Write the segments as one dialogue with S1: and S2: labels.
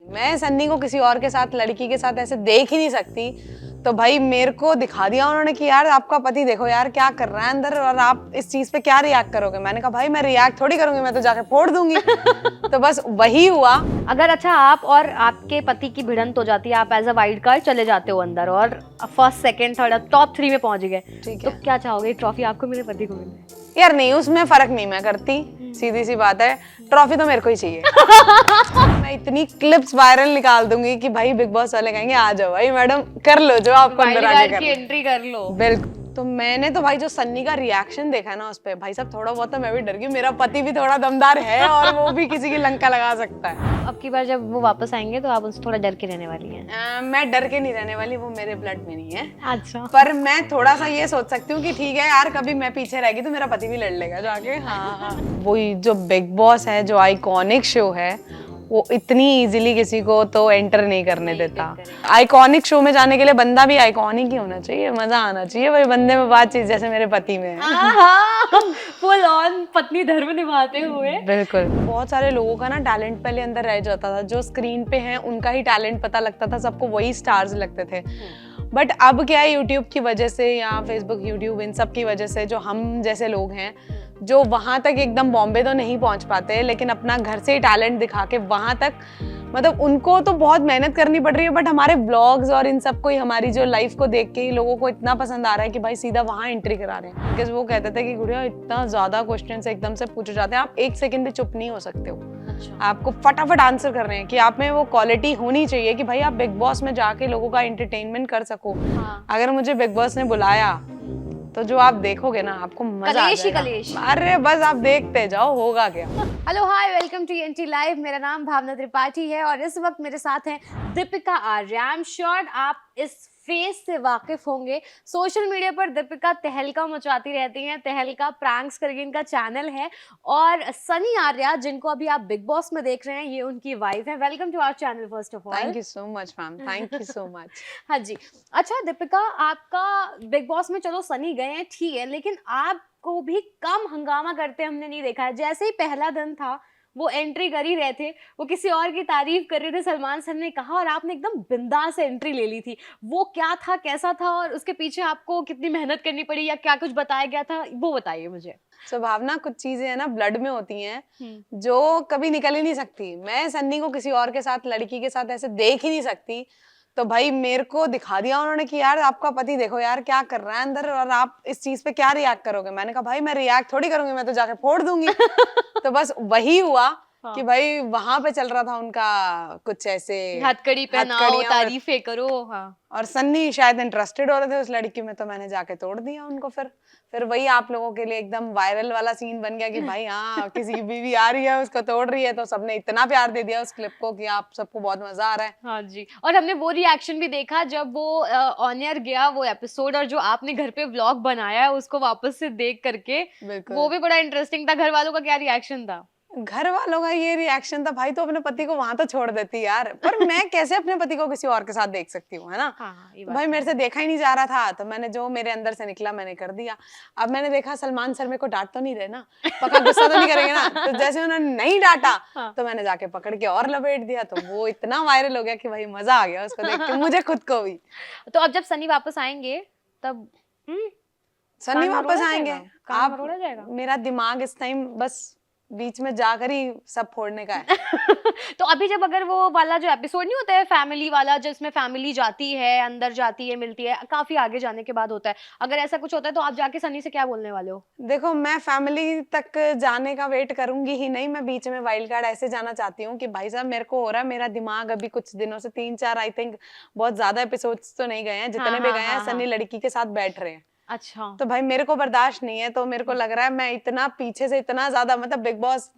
S1: मैं सन्नी को किसी और के साथ, लड़की के साथ ऐसे देख ही नहीं सकती। तो भाई मेरे को दिखा दिया उन्होंने कि यार आपका पति देखो यार क्या कर रहा है अंदर, और आप इस चीज पे क्या रिएक्ट करोगे। मैंने कहा भाई मैं रिएक्ट थोड़ी करूंगी, मैं तो जाके फोड़ दूंगी। तो बस वही हुआ।
S2: अगर अच्छा आप और आपके पति की भिड़ंत हो जाती है, आप एज अ वाइल्ड कार्ड चले जाते हो अंदर और फर्स्ट सेकंड थर्ड टॉप 3 में पहुंच गए,
S1: ठीक
S2: तो
S1: है
S2: क्या चाहोगे, ट्रॉफी आपको मिले, पति को मिले?
S1: यार नहीं, उसमें फर्क नहीं मैं करती, सीधी सी बात है, ट्रॉफी तो मेरे को ही चाहिए। मैं इतनी क्लिप्स वायरल निकाल दूंगी कि भाई बिग बॉस वाले कहेंगे आ जाओ भाई मैडम कर लो जो आपको अंदर आके
S2: वाइल्ड
S1: करना
S2: की
S1: है।
S2: एंट्री कर लो।
S1: बिल्कुल। तो मैंने तो भाई जो सन्नी का रिएक्शन देखा है ना उस पे, भाई साहब थोड़ा बहुत तो मैं भी डर गई। मेरा पति भी थोड़ा दमदार है और वो भी किसी की लंका लगा सकता है।
S2: अब की बार जब वो वापस आएंगे तो आप उनसे थोड़ा डर के रहने वाली हैं?
S1: मैं डर के नहीं रहने वाली, वो मेरे ब्लड में नहीं है।
S2: अच्छा।
S1: पर मैं थोड़ा सा ये सोच सकती हूँ कि ठीक है यार, कभी मैं पीछे रहेगी तो मेरा पति भी लड़ लेगा जाके। हाँ वही जो बिग बॉस है, जो आइकॉनिक शो है, वो इतनी इजीली किसी को तो एंटर नहीं करने देता। आइकॉनिक शो में जाने के लिए बंदा भी आइकॉनिक ही होना चाहिए, मजा आना चाहिए भाई बंदे में बातचीत, जैसे मेरे पति में है।
S2: फुल ऑन पत्नी धर्म निभाते हुए।
S1: बिल्कुल। बहुत सारे लोगों का ना टैलेंट पहले अंदर रह जाता था, जो स्क्रीन पे हैं उनका ही टैलेंट पता लगता था, सबको वही स्टार्स लगते थे। बट अब क्या है, यूट्यूब की वजह से या फेसबुक, यूट्यूब, इन सब की वजह से जो हम जैसे लोग हैं, जो वहां तक एकदम बॉम्बे तो नहीं पहुंच पाते, लेकिन अपना घर से ही टैलेंट दिखा के वहां तक, मतलब उनको तो बहुत मेहनत करनी पड़ रही है। बट हमारे ब्लॉग्स और इन सब को ही, हमारी जो लाइफ को देख के ही लोगों को इतना पसंद आ रहा है कि भाई सीधा वहां एंट्री करा रहे हैं। बिकॉज वो कहते थे कि गुड़िया इतना ज्यादा क्वेश्चंस एकदम से पूछे जाते हैं, आप एक सेकंड भी चुप नहीं हो सकते हो।
S2: अच्छा।
S1: आपको फटाफट आंसर कर रहे हैं कि आप में वो क्वालिटी होनी चाहिए कि भाई आप बिग बॉस में जाके लोगों का एंटरटेनमेंट कर सको।
S2: हाँ।
S1: अगर मुझे बिग बॉस ने बुलाया तो जो आप देखोगे ना, आपको मजा आ
S2: कलेश ही
S1: जाएगा।
S2: कलेश।
S1: अरे बस आप देखते जाओ, होगा क्या।
S2: Hello hi, welcome to NT live. मेरा नाम भावना त्रिपाठी है और इस वक्त मेरे साथ हैं दीपिका आर्य। आई एम श्योर आप इस फेस से वाकिफ होंगे। सोशल मीडिया पर दीपिका तहलका मचाती रहती हैं। तहलका प्रैंक्स करके इनका चैनल है। और सनी आर्या, जिनको अभी आप बिग बॉस में देख रहे हैं, ये उनकी वाइफ है। Welcome to our channel first of all.
S1: Thank you so much ma'am, thank you so much.
S2: हाँ जी। अच्छा दीपिका, आपका बिग बॉस में चलो सनी गए हैं ठीक है, लेकिन आपको भी कम हंगामा करते हमने नहीं देखा है। जैसे ही पहला दिन था, वो एंट्री कर ही रहे थे, वो किसी और की तारीफ कर रहे थे, सलमान सर ने कहा, और आपने एकदम बिंदास से एंट्री ले ली थी। वो क्या था, कैसा था, और उसके पीछे आपको कितनी मेहनत करनी पड़ी या क्या कुछ बताया गया था, वो बताइए मुझे।
S1: भावना, कुछ चीजें है ना ब्लड में होती हैं जो कभी निकल ही नहीं सकती। मैं सन्नी को किसी और के साथ, लड़की के साथ ऐसे देख ही नहीं सकती। तो भाई मेरे को दिखा दिया उन्होंने कि यार आपका पति देखो यार क्या कर रहा है अंदर, और आप इस चीज पे क्या रिएक्ट करोगे। मैंने कहा भाई मैं रिएक्ट थोड़ी करूंगी, मैं तो जाके फोड़ दूंगी। तो बस वही हुआ।
S2: हाँ।
S1: कि भाई वहां पे चल रहा था उनका कुछ ऐसे
S2: हथकड़ी पहनाओ,
S1: हथकड़ियां
S2: तारीफें करो। हाँ।
S1: और सन्नी शायद इंटरेस्टेड हो रहे थे उस लड़की में, तो मैंने जाके तोड़ दिया उनको। फिर वही आप लोगों के लिए एकदम वायरल वाला सीन बन गया कि भाई हाँ किसी की बीवी आ रही है उसको तोड़ रही है, तो सबने इतना प्यार दे दिया उस क्लिप को कि आप सबको बहुत मजा आ रहा है।
S2: हाँ जी। और हमने वो रिएक्शन भी देखा जब वो ऑन एयर गया वो एपिसोड, और जो आपने घर पे व्लॉग बनाया है उसको वापस से देख करके,
S1: बिल्कुल।
S2: वो भी बड़ा इंटरेस्टिंग था। घर वालों का क्या रिएक्शन था?
S1: घर वालों का ये रिएक्शन था, भाई तो अपने पति को वहां तो छोड़ देती यार, पर मैं कैसे अपने पति को किसी और के साथ देख सकती हूँ, है ना।
S2: हाँ, ये
S1: तो
S2: बात
S1: भाई
S2: तो
S1: मेरे से देखा ही नहीं जा रहा था, तो मैंने जो मेरे अंदर से निकला मैंने कर दिया। अब मैंने देखा सलमान सर मेरे को डांट तो नहीं रहे ना, पक्का गुस्सा तो नहीं करेंगे ना। तो जैसे उन्होंने नहीं डांटा
S2: हाँ।
S1: तो मैंने जाके पकड़ के और लपेट दिया, तो वो इतना वायरल हो गया कि भाई मजा आ गया उसको देख के, मुझे खुद को भी।
S2: तो अब जब सनी वापस आएंगे तब
S1: सन्नी
S2: कान
S1: वापस
S2: मरोड़ा
S1: आएंगे,
S2: जाएगा? कान
S1: आप
S2: मरोड़ा जाएगा?
S1: मेरा दिमाग इस टाइम बस बीच में जाकर ही सब फोड़ने का है।
S2: तो अभी जब अगर वो वाला जो एपिसोड नहीं होता है फैमिली वाला, जिसमें फैमिली जाती है, अंदर जाती है, मिलती है, काफी आगे जाने के बाद होता है, अगर ऐसा कुछ होता है तो आप जाके सनी से क्या बोलने वाले हो?
S1: देखो मैं फैमिली तक जाने का वेट करूंगी ही नहीं, मैं बीच में वाइल्ड कार्ड ऐसे जाना चाहती हूँ कि भाई साहब मेरे को हो रहा है, मेरा दिमाग अभी कुछ दिनों से 3-4 आई थिंक, बहुत ज्यादा एपिसोड्स तो नहीं गए हैं, जितने भी गए हैं सन्नी लड़की के साथ बैठ रहे हैं।
S2: अच्छा।
S1: तो भाई मेरे को बर्दाश्त नहीं है, तो मेरे को लग रहा है मैं इतना पीछे से इतना ज्यादा, मतलब बिग बॉस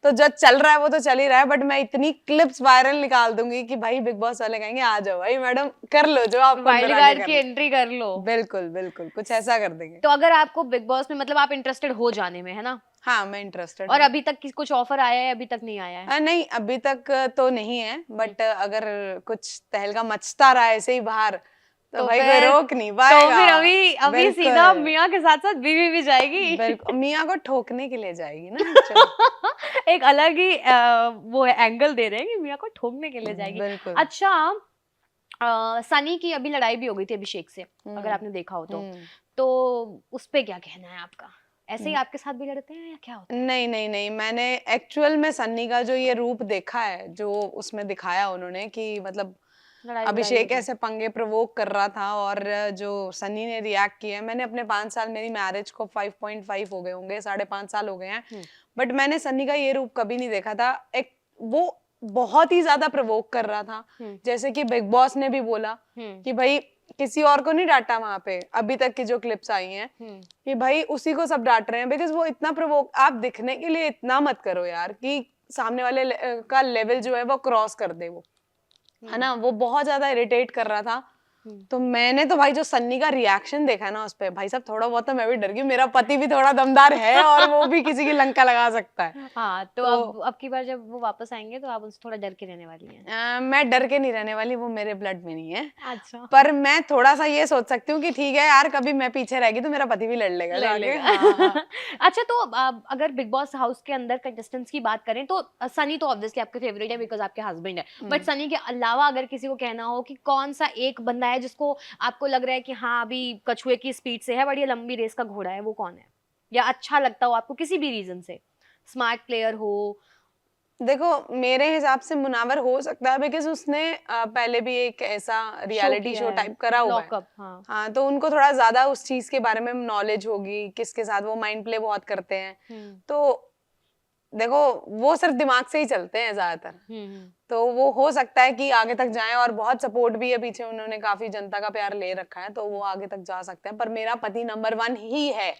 S1: तो जो चल रहा है वो तो चल ही रहा है, बट मैं इतनी क्लिप्स वायरल निकाल दूंगी कि भाई बिग बॉस वाले कहेंगे आ जाओ भाई मैडम कर लो जो आपको
S2: वाइल्ड कार्ड की एंट्री कर लो।
S1: बिल्कुल बिल्कुल कुछ ऐसा कर देंगे।
S2: तो अगर आपको बिग बॉस में, मतलब आप इंटरेस्टेड हो जाने में, है ना?
S1: हाँ मैं इंटरेस्टेड।
S2: और अभी तक कुछ ऑफर आया है? अभी तक नहीं आया है?
S1: नहीं अभी तक तो नहीं है, बट अगर कुछ तहलका मचता रहा ऐसे ही बाहर, तो भाई कोई रोक नहीं पाएगा।
S2: तो फिर अभी
S1: बिल्कुल।
S2: सीधा मियाँ के साथ साथ बीवी भी जाएगी।
S1: बिल्कुल, मियाँ को ठोकने के लिए जाएगी ना actually।
S2: एक अलग ही वो एंगल दे रहे हैं कि मियाँ को ठोकने के लिए जाएगी।
S1: बिल्कुल।
S2: अच्छा, सनी की अभी लड़ाई भी हो गई थी अभिषेक से, अगर आपने देखा हो तो उस पे क्या कहना है आपका? ऐसे ही आपके साथ भी लड़ते हैं या क्या होता है?
S1: नहीं नहीं नहीं, मैंने एक्चुअल में सन्नी का जो ये रूप देखा है, जो उसमें दिखाया उन्होंने कि मतलब अभिषेक ऐसे पंगे प्रवोक कर रहा था और जो सन्नी ने रिएक्ट किया, मैंने अपने 5 साल, मेरी मैरिज को 5.5 हो गए होंगे, 5.5 साल हो गए हैं, बट मैंने सन्नी का ये रूप कभी नहीं देखा था। एक वो बहुत ही ज्यादा प्रवोक कर रहा था, जैसे कि बिग बॉस ने भी बोला कि भाई किसी और को नहीं डांटा वहां पे, अभी तक की जो क्लिप्स आई हैं कि भाई उसी को सब डांट रहे हैं, बिकॉज वो इतना प्रवोक, आप दिखने के लिए इतना मत करो यार कि सामने वाले का लेवल जो है वो क्रॉस कर दे, वो है ना, वो बहुत ज्यादा इरिटेट कर रहा था। तो मैंने तो भाई जो सन्नी का रिएक्शन देखा ना उस पे, भाई साहब थोड़ा बहुत तो मैं भी डर गई, मेरा पति भी थोड़ा दमदार है और वो भी किसी की लंका लगा सकता है।
S2: हाँ, तो अब की बार जब वो वापस आएंगे तो आप उनसे थोड़ा डर के रहने वाली हैं?
S1: मैं डर के नहीं रहने वाली, वो मेरे ब्लड में नहीं है।
S2: अच्छा।
S1: पर मैं थोड़ा सा ये सोच सकती हूँ कि ठीक है यार, कभी मैं पीछे रहेगी तो मेरा पति भी लड़ लेगा जाके। हाँ।
S2: अच्छा, तो अगर बिग बॉस हाउस के अंदर कंटेस्टेंट्स की बात करें तो सनी तो ऑब्वियसली आपके फेवरेट है बिकॉज आपके हस्बैंड है, बट सनी के अलावा अगर किसी को कहना हो कि कौन सा एक बंदा है जिसको आपको लग रहा है कि हाँ अभी कछुए की स्पीड से है बट ये लंबी रेस का घोड़ा है, वो कौन है? या अच्छा लगता हो आपको किसी भी रीजन से, स्मार्ट प्लेयर हो?
S1: देखो मेरे हिसाब से मुनावर हो सकता है, बिकॉज उसने पहले भी एक ऐसा रियलिटी शो टाइप करा हुआ है।
S2: हाँ।
S1: हाँ, तो उनको थोड़ा ज्यादा उस चीज के बारे में नॉलेज होगी, किसके साथ वो माइंड प्ले बहुत करते हैं। तो देखो वो सिर्फ दिमाग से ही चलते हैं ज्यादातर, तो वो हो सकता है कि आगे तक जाएं, और बहुत सपोर्ट भी है पीछे, उन्होंने काफी जनता का प्यार ले रखा है, तो वो आगे तक जा सकते हैं। पर मेरा पति नंबर 1 ही है।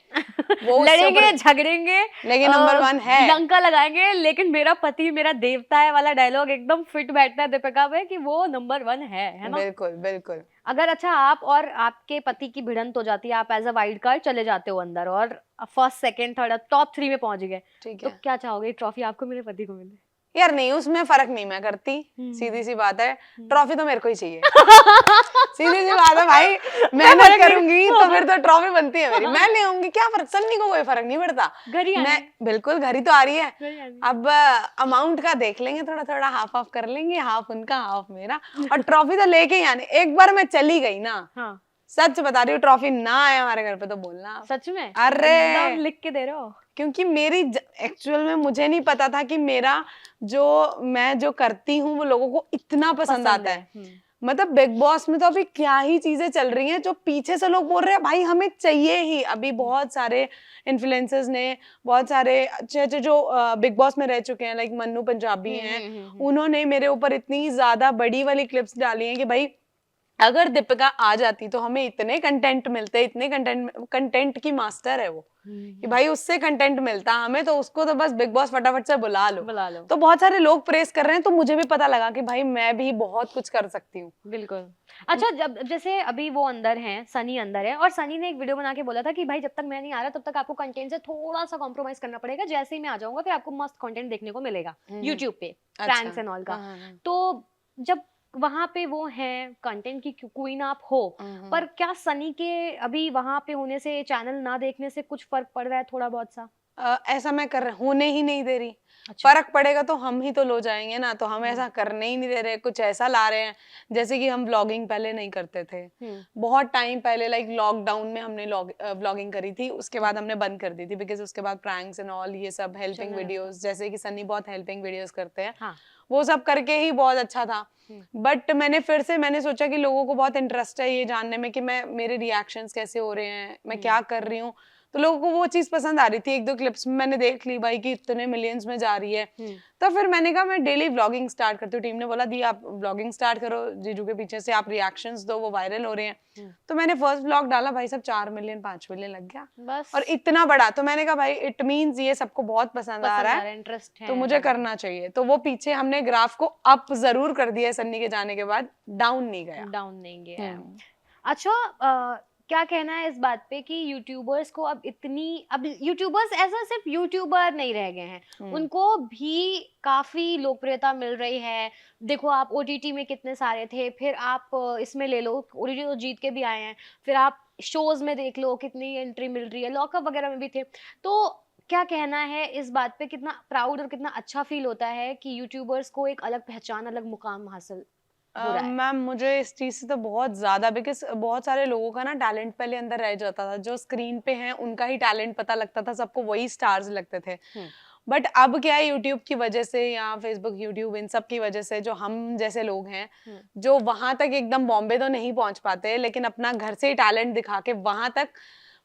S1: वो
S2: लड़ेंगे झगड़ेंगे
S1: लेकिन नंबर 1 है,
S2: लंका लगाएंगे लेकिन मेरा पति मेरा देवता है वाला डायलॉग एकदम फिट बैठता है दीपिका पे कि वो नंबर 1 है ना?
S1: बिल्कुल बिल्कुल।
S2: अगर अच्छा आप और आपके पति की भिड़ंत हो जाती है, आप एज अ वाइल्ड कार्ड चले जाते हो अंदर और फर्स्ट सेकंड थर्ड टॉप 3 में पहुंच गए, तो क्या चाहोगे, ट्रॉफी आपको मिले, पति को मिले?
S1: यार नहीं, उसमें फर्क नहीं मैं करती, सीधी सी बात है, ट्रॉफी तो मेरे को ही चाहिए। सीधी सी बात है भाई, मेहनत करूंगी तो फिर तो ट्रॉफी बनती है मेरी, मैं ले आऊंगी, क्या फर्क, सन्नी को कोई फर्क नहीं पड़ता। मैं बिल्कुल, घर ही तो आ रही है, अब अमाउंट का देख लेंगे, थोड़ा थोड़ा हाफ ऑफ कर लेंगे, हाफ उनका हाफ मेरा, और ट्रॉफी तो लेके ही आने। एक बार मैं चली गई ना, सच बता रही हूँ, ट्रॉफी ना आए हमारे घर पे तो बोलना।
S2: सच में?
S1: अरे
S2: एकदम लिख के दे रहे हो?
S1: क्योंकि मेरी एक्चुअल में मुझे नहीं पता था कि मेरा मैं जो करती हूँ वो लोगों को इतना पसंद आता है। मतलब बिग बॉस में तो अभी क्या ही चीजें चल रही हैं, जो पीछे से लोग बोल रहे हैं भाई हमें चाहिए ही। अभी बहुत सारे इन्फ्लुएंसर्स ने, बहुत सारे अच्छे अच्छे जो बिग बॉस में रह चुके हैं, लाइक मन्नू पंजाबी हैं, उन्होंने मेरे ऊपर इतनी ज्यादा बड़ी वाली क्लिप्स डाली हैं कि भाई अगर दीपिका आ जाती तो हमें इतने कंटेंट मिलते, इतने कंटेंट की मास्टर है वो, कि भाई उससे कंटेंट मिलता हमें, तो उसको तो बस बिग बॉस फटाफट से बुला लो। तो बहुत सारे लोग प्रेस कर रहे हैं, तो मुझे भी पता लगा कि भाई मैं भी बहुत कुछ कर सकती हूँ।
S2: बिल्कुल। अच्छा, जब जैसे अभी वो अंदर हैं, सनी अंदर है, और सनी ने एक वीडियो बना के बोला था कि भाई जब तक मैं नहीं आ रहा तब तक आपको कंटेंट से थोड़ा सा कॉम्प्रोमाइज करना पड़ेगा, जैसे ही मैं आ जाऊंगा फिर आपको मस्त कंटेंट देखने को मिलेगा यूट्यूब पे, प्रैंक्स एंड ऑल का। तो जब वहां पे वो हैं, कंटेंट की क्वीन आप हो, पर क्या सनी के अभी वहां पे होने से, चैनल ना देखने से कुछ फर्क पड़ रहा है थोड़ा बहुत सा?
S1: ऐसा मैं कर होने ही नहीं दे रही। अच्छा। फर्क पड़ेगा तो हम ही तो लो जाएंगे ना, तो हम ऐसा करने ही नहीं दे रहे, कुछ ऐसा ला रहे हैं जैसे कि हम व्लॉगिंग पहले नहीं करते थे, बहुत टाइम पहले, लाइक लॉकडाउन में हमने व्लॉगिंग करी थी, उसके बाद हमने बंद कर दी थी, बिकॉज उसके बाद प्रैंक्स एंड ऑल ये सब हेल्पिंग वीडियोस, जैसे कि सनी बहुत हेल्पिंग वीडियोस करते हैं, हाँ। वो सब करके ही बहुत अच्छा था। बट मैंने सोचा कि लोगों को बहुत इंटरेस्ट है ये जानने में कि मेरे रिएक्शंस कैसे हो रहे हैं, मैं क्या कर रही हूँ, तो लोगों को वो चीज पसंद आ रही थी। 1-2 क्लिप्स में मैंने देख ली भाई कि इतने मिलियंस में जा रही है, तो फिर मैंने कहा मैं डेली व्लॉगिंग स्टार्ट करती हूँ। टीम ने बोला दी आप व्लॉगिंग स्टार्ट करो, जीजू के पीछे से आप रिएक्शंस दो, वो वायरल हो रहे हैं। तो मैंने फर्स्ट व्लॉग डाला, भाई सब 4 मिलियन 5 मिलियन लग गया बस, और इतना बड़ा। तो मैंने कहा भाई इट मीन्स ये सबको बहुत पसंद आ रहा है, इंटरेस्ट है, तो मुझे करना चाहिए। तो वो पीछे हमने ग्राफ को अप जरूर कर दिया सन्नी के जाने के बाद, डाउन नहीं गया।
S2: अच्छा, क्या कहना है इस बात पे कि यूट्यूबर्स को अब यूट्यूबर्स ऐसा सिर्फ यूट्यूबर नहीं रह गए हैं, उनको भी काफी लोकप्रियता मिल रही है। देखो आप ओटीटी में कितने सारे थे, फिर आप इसमें ले लो, ओटीटी तो जीत के भी आए हैं, फिर आप शोज में देख लो कितनी एंट्री मिल रही है, लॉकअप वगैरह में भी थे। तो क्या कहना है इस बात पे, कितना प्राउड और कितना अच्छा फील होता है कि यूट्यूबर्स को एक अलग पहचान, अलग मुकाम हासिल हो रहा है?
S1: मैम मुझे इस चीज से तो बहुत ज्यादा, बिकॉज बहुत सारे लोगों का ना टैलेंट पहले अंदर रह जाता था, जो स्क्रीन पे हैं उनका ही टैलेंट पता लगता था, सबको वही स्टार्स लगते थे। बट अब क्या है, यूट्यूब की वजह से या फेसबुक यूट्यूब इन सब की वजह से जो हम जैसे लोग हैं, जो वहां तक एकदम बॉम्बे तो नहीं पहुंच पाते, लेकिन अपना घर से ही टैलेंट दिखा के वहां तक,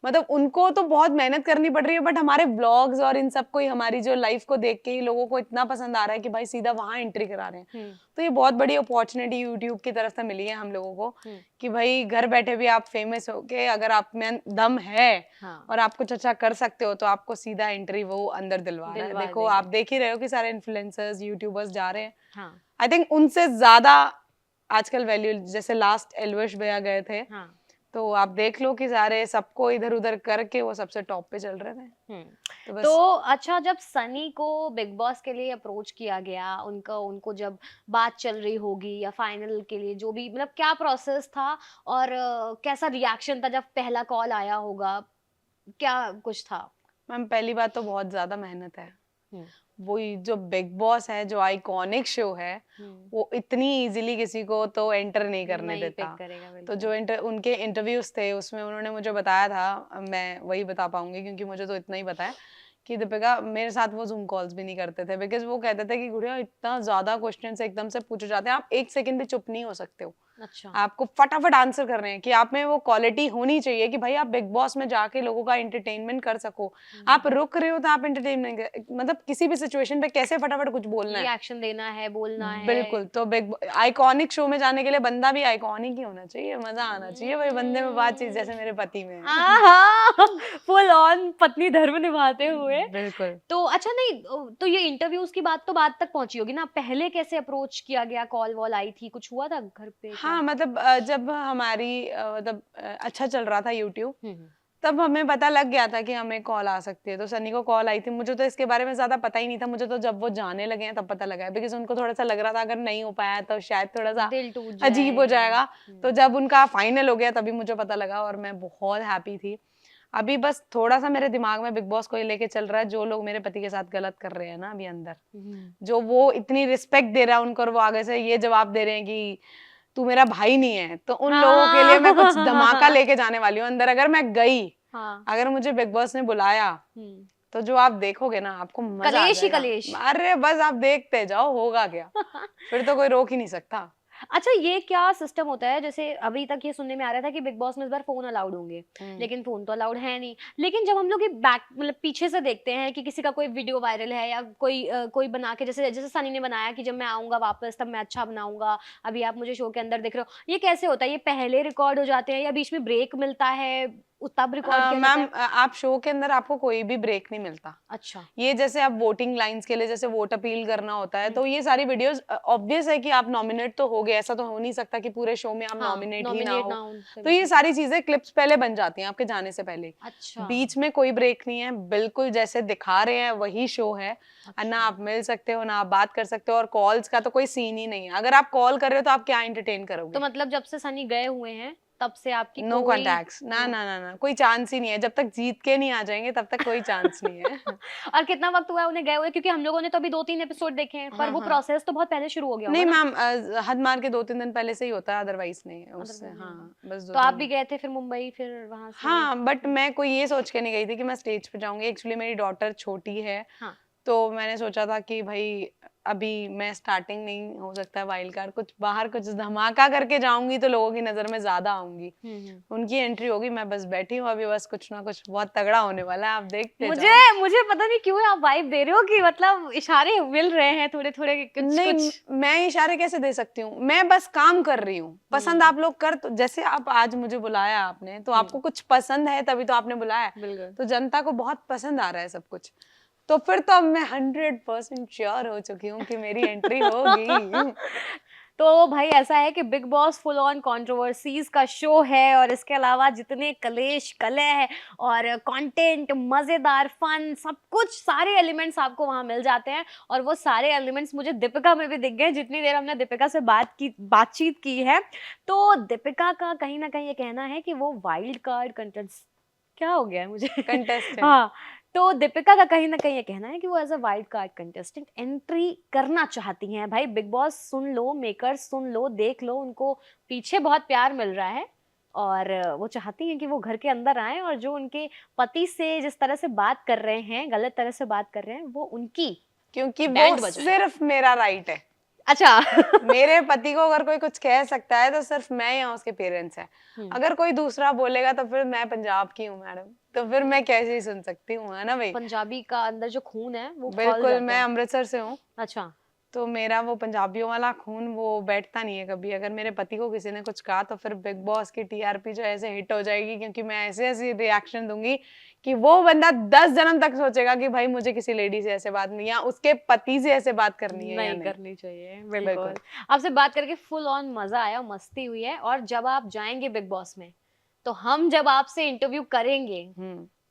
S1: मतलब उनको तो बहुत मेहनत करनी पड़ रही है, बट हमारे ब्लॉग्स और इन सब को ही, हमारी जो लाइफ को देख के ही लोगों को इतना पसंद आ रहा है कि भाई सीधा वहां एंट्री करा रहे हैं। तो ये बहुत बड़ी अपॉर्चुनिटी यूट्यूब की तरफ से मिली है हम लोगों को कि भाई घर बैठे भी आप फेमस हो के, अगर आप में दम है और आप कुछ अच्छा कर सकते हो, तो आपको सीधा एंट्री वो अंदर दिलवा रहा है। देखो आप देख ही रहे हो कि सारे इन्फ्लुएंसर्स यूट्यूबर्स जा रहे हैं। आई थिंक उनसे ज्यादा आजकल वैल्यू, जैसे लास्ट एल्विश भैया गए थे, तो आप देख लो कि सारे सबको इधर उधर करके वो सबसे टॉप पे चल रहे थे।
S2: तो अच्छा, जब सनी को बिग बॉस के लिए अप्रोच किया गया, उनको जब बात चल रही होगी या फाइनल के लिए जो भी, मतलब क्या प्रोसेस था और कैसा रिएक्शन था जब पहला कॉल आया होगा, क्या कुछ था?
S1: मैम पहली बात तो बहुत ज्यादा मेहनत है। वो जो बिग बॉस है, जो आइकॉनिक शो है, वो इतनी इजीली किसी को तो एंटर नहीं करने देता। तो जो उनके इंटरव्यूज थे उसमें उन्होंने मुझे बताया था, मैं वही बता पाऊंगी क्योंकि मुझे तो इतना ही पता है कि दीपिका मेरे साथ वो जूम कॉल्स भी नहीं करते थे, बिकॉज वो कहते थे कि गुड़िया इतना ज्यादा क्वेश्चंस एकदम से पूछे जाते हैं, आप एक सेकंड भी चुप नहीं हो सकते हो।
S2: अच्छा। आपको
S1: फटाफट आंसर कर रहे हैं कि आप में वो क्वालिटी होनी चाहिए कि भाई आप बिग बॉस में जाके लोगों का एंटरटेनमेंट कर सको। आप रुक रहे हो तो आप एंटरटेनमेंट, मतलब किसी भी सिचुएशन पे कैसे फटाफट कुछ बोलना है,
S2: रिएक्शन देना है, बोलना है।
S1: बिल्कुल। तो बिग आइकॉनिक शो में जाने के लिए बंदा भी आइकॉनिक ही होना चाहिए, मजा आना चाहिए भाई बंदे में बातचीत, जैसे मेरे पति में
S2: फुल ऑन पत्नी धर्म निभाते हुए।
S1: बिल्कुल।
S2: तो अच्छा, नहीं तो ये इंटरव्यूज की बात तो बाद तक पहुंची होगी ना, पहले कैसे अप्रोच किया गया, कॉल वॉल आई थी, कुछ हुआ था घर पे?
S1: हाँ मतलब जब हमारी मतलब अच्छा चल रहा था यूट्यूब, तब हमें पता लग गया था कि हमें कॉल आ सकती है। तो सनी को कॉल आई थी, मुझे तो इसके बारे में ज्यादा पता ही नहीं था, मुझे तो जब वो जाने लगे हैं तब पता लगा है, बिकॉज उनको थोड़ा सा लग रहा था अगर नहीं हो पाया तो शायद थोड़ा सा अजीब हो जाएगा। तो जब उनका फाइनल हो गया तभी मुझे पता लगा और मैं बहुत हैप्पी थी। अभी बस थोड़ा सा मेरे दिमाग में बिग बॉस को ही लेके चल रहा है, जो लोग मेरे पति के साथ गलत कर रहे हैं ना अभी अंदर, जो वो इतनी रिस्पेक्ट दे रहा है उनको और वो आगे से ये जवाब दे रहे हैं कि तू मेरा भाई नहीं है, तो उन लोगों के लिए मैं कुछ धमाका लेके जाने वाली हूँ अंदर। अगर मैं गई, अगर मुझे बिग बॉस ने बुलाया, तो जो आप देखोगे ना आपको मजा
S2: कलेश ही कलेश।
S1: अरे बस आप देखते जाओ, होगा क्या फिर तो कोई रोक ही नहीं सकता।
S2: अच्छा, ये क्या सिस्टम होता है? जैसे अभी तक ये सुनने में आ रहा था कि बिग बॉस में इस बार फोन अलाउड होंगे, लेकिन फोन तो अलाउड है नहीं। लेकिन जब हम लोग ये बैक मतलब पीछे से देखते हैं कि किसी का कोई वीडियो वायरल है या कोई बना के, जैसे सनी ने बनाया कि जब मैं आऊंगा वापस तब मैं अच्छा बनाऊंगा, अभी आप मुझे शो के अंदर देख रहे हो, ये कैसे होता है? ये पहले रिकॉर्ड हो जाते हैं या बीच में ब्रेक मिलता है, तब रिकॉर्ड किया जाता है?
S1: मैम आप शो के अंदर आपको कोई भी ब्रेक नहीं मिलता।
S2: अच्छा।
S1: ये जैसे आप वोटिंग लाइंस के लिए जैसे वोट अपील करना होता है, तो ये सारी वीडियोस ऑब्वियस है कि आप नॉमिनेट तो हो गए, ऐसा तो हो नहीं सकता कि पूरे शो में आप नॉमिनेट ही ना हो। तो ये सारी चीजें क्लिप्स पहले बन जाती हैं आपके जाने से पहले।
S2: अच्छा।
S1: बीच में कोई ब्रेक नहीं है, बिल्कुल जैसे दिखा रहे हैं वही शो है। अच्छा। ना आप मिल सकते हो ना आप बात कर सकते हो, और कॉल्स का तो कोई सीन ही नहीं है। अगर आप कॉल कर रहे हो तो आप क्या एंटरटेन करोगे?
S2: तो मतलब जब से सनी गए हुए हैं तब से आपकी
S1: नो कॉन्टैक्ट्स, ना ना ना ना, कोई चांस ही नहीं है। जब तक जीत के नहीं आ जाएंगे तब तक कोई चांस नहीं है।
S2: और कितना वक्त हुआ है उन्हें गए हुए? क्योंकि हम लोगों ने तो अभी 2-3 एपिसोड देखे हैं, पर वो प्रोसेस तो बहुत पहले शुरू हो गया
S1: नहीं मैम, हद मार के 2-3 दिन पहले से ही होता है, अदरवाइज नहीं उससे। हाँ बस।
S2: तो आप भी गए थे फिर मुंबई, फिर वहां से?
S1: हाँ, बट मैं कोई ये सोच के नहीं गई थी कि मैं स्टेज पे जाऊंगी। एक्चुअली मेरी डॉटर छोटी है, तो मैंने सोचा था कि भाई अभी मैं स्टार्टिंग नहीं हो सकता है वाइल्ड कार्ड, कुछ बाहर कुछ धमाका करके जाऊंगी तो लोगों की नजर में ज्यादा आऊंगी, उनकी एंट्री होगी। मैं बस बैठी हूँ अभी, बस कुछ ना कुछ बहुत तगड़ा होने वाला है, आप देखते जाओ।
S2: मुझे पता नहीं क्यों आप वाइब दे रहे हो कि मतलब इशारे मिल रहे हैं थोड़े थोड़े।
S1: नहीं, मैं इशारे कैसे दे सकती हूँ? मैं बस काम कर रही हूँ। पसंद आप लोग कर, तो जैसे आप आज मुझे बुलाया आपने, तो आपको कुछ पसंद है तभी तो आपने बुलाया, तो जनता को बहुत पसंद आ रहा है सब कुछ, तो फिर तो अब मैं 100% श्योर हो चुकी हूँ कि मेरी एंट्री होगी।
S2: तो भाई ऐसा है कि big boss full on controversies का शो है, और इसके अलावा जितने कलेश कलह और कंटेंट, मजेदार फन, सब कुछ सारे एलिमेंट्स आपको वहां मिल जाते हैं। और वो सारे एलिमेंट्स मुझे दीपिका में भी दिख गए जितनी देर हमने दीपिका से बातचीत की है। तो दीपिका का कहीं ना कहीं ये कहना है कि वो वाइल्ड कार्ड कंटेस्ट, क्या हो गया है मुझे
S1: कंटेस्टेंट।
S2: हाँ, तो दीपिका का कहीं ना कहीं ये कहना है कि वो as a wild card contestant entry करना चाहती हैं। भाई बिग बॉस सुन लो, मेकर्स सुन लो, देख लो, उनको पीछे बहुत प्यार मिल रहा है और वो चाहती हैं कि वो घर के अंदर आए, और जो उनके पति से जिस तरह से बात कर रहे हैं, गलत तरह से बात कर रहे हैं, वो उनकी
S1: क्योंकि
S2: बैंड
S1: वो
S2: बजाए।
S1: सिर्फ मेरा राइट है।
S2: अच्छा
S1: मेरे पति को अगर कोई कुछ कह सकता है तो सिर्फ मैं या उसके पेरेंट्स हैं। अगर कोई दूसरा बोलेगा तो फिर मैं पंजाब की हूँ मैडम, तो फिर मैं कैसे ही सुन सकती हूँ, है ना भाई।
S2: पंजाबी का अंदर जो खून है वो खौल
S1: बिल्कुल,
S2: जाता
S1: मैं
S2: है।
S1: अमृतसर से हूँ,
S2: अच्छा,
S1: तो मेरा वो पंजाबियों वाला खून वो बैठता नहीं है कभी। अगर मेरे पति को किसी ने कुछ कहा तो फिर बिग बॉस की टीआरपी जो ऐसे हिट हो जाएगी, क्योंकि मैं ऐसे ऐसे रिएक्शन दूंगी कि वो बंदा 10 जन्म तक सोचेगा कि भाई मुझे किसी लेडी से ऐसे बात नहीं, या उसके पति से ऐसे बात करनी है या
S2: नहीं
S1: नहीं।
S2: करनी चाहिए।
S1: बिल्कुल।
S2: बिल्कुल, आपसे बात करके फुल ऑन मजा आया, मस्ती हुई है। और जब आप जाएंगे बिग बॉस में, तो हम जब आपसे इंटरव्यू करेंगे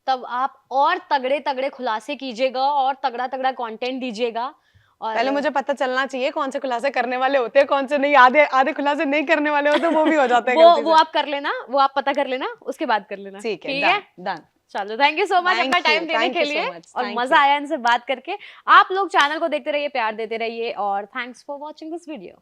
S2: तब आप और तगड़े तगड़े खुलासे कीजिएगा और तगड़ा तगड़ा कंटेंट दीजिएगा। और
S1: पहले मुझे पता चलना चाहिए कौन से खुलासे करने वाले होते हैं, कौन से नहीं। आधे आधे खुलासे नहीं करने वाले होते, वो भी हो जाते हैं गलती
S2: वो
S1: से।
S2: आप कर लेना, वो आप पता कर लेना, उसके बाद कर लेना।
S1: ठीक है,
S2: ठीक है,
S1: डन।
S2: चलो thank you so much
S1: Thank
S2: अपना
S1: you,
S2: टाइम देने
S1: thank
S2: के
S1: you so
S2: लिए।
S1: much,
S2: और
S1: thank
S2: मजा
S1: you.
S2: आया इनसे बात करके। आप लोग चैनल को देखते रहिए, प्यार देते रहिए, और thanks for watching this video.